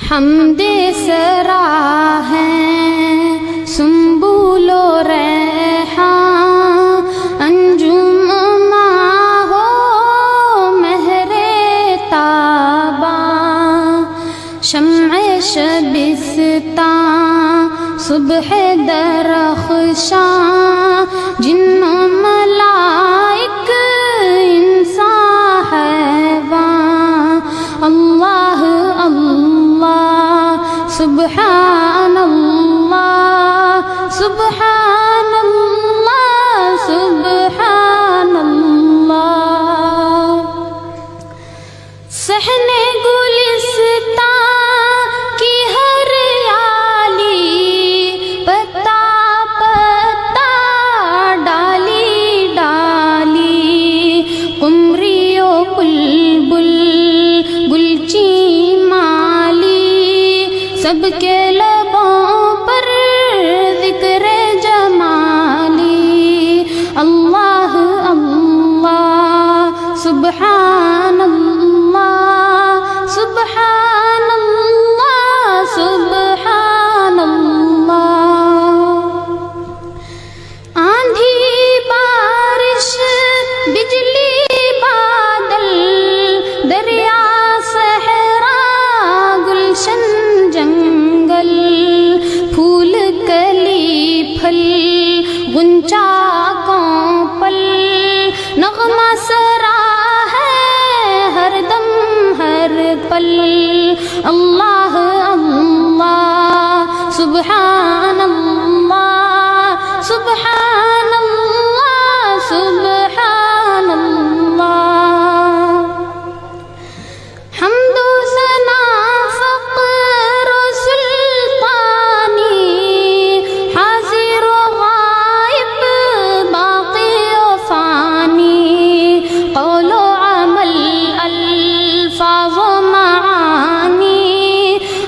حمد سرا ہیں سنبل و ریحان، انجم ماں ہو مہر تاباں، شمع شبستان صبح درخشاں، جن و ملائک انسان حیوان، اللہ اللہ سبحان اللہ سبحان اللہ سبحان اللہ، صحن گلستان کی ہریالی، پتا پتا ڈالی ڈالی، قمری و بلبل گلچی مالی، سب کے لبوں پر ذکر جمالی، اللہ اللہ سبحان اللہ سبحان اللہ سبحان اللہ، آندھی بارش بجلی بادل، دریا صحرا گلشن جنگل، پھول کلی پھل غنچہ کونپل، نغمہ سرا ہے ہر دم ہر پل، اللہ اللہ سبحان اللہ سبحان اللہ سبحان اللہ، حمد و ثنا فقر و سلطانی، حاضر و غائب باقی و فانی، قول و عمل الفاظ و معانی،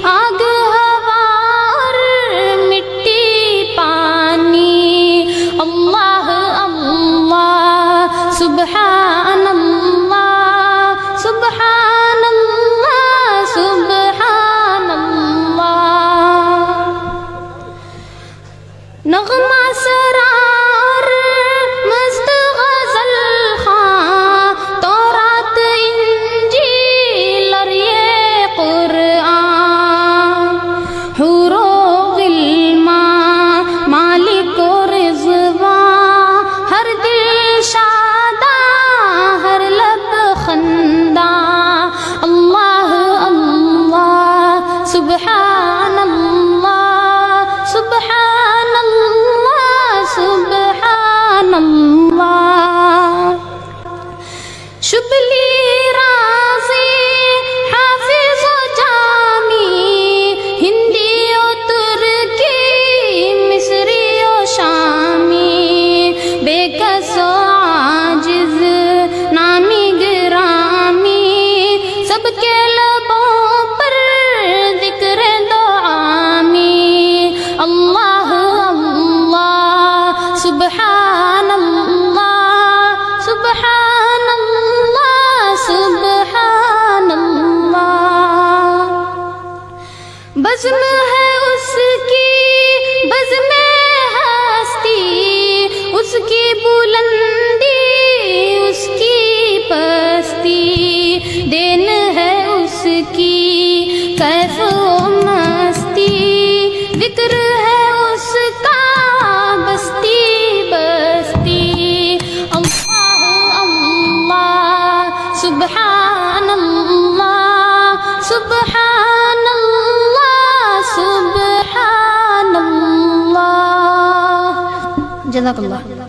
آگ ہوا اور مٹی پانی، اللہ اللہ سبحان اللہ سبحان اللہ سبحان اللہ، نغمہ سرار مست غزل خواں، تورات انجیل اور یہ قرآن، حور و غلمان مالک و رضوان، ہر دل شاداں ہر لب خنداں، اللہ اللہ سبحان اللہ سبحان اللہ سبحان اللہ، شبلی رازی حافظ و جامی، ہندی و ترکی مصری و شامی، بے کس و عاجز نامی گرامی، سب کے لبوں پر ذکر دعامی، اللہ اللہ سبحان اللہ سبحان اللہ سبحان اللہ، بزم ہے اس کی بزم ہستی، اس کی بلندی اس کی پستی، دین ہے اس کی کیف و مستی، ذکر ہے اس کا بستی بستی، اللہ اللہ سبحان اللہ سبحان اللہ سبحان اللہ، جزاک اللہ۔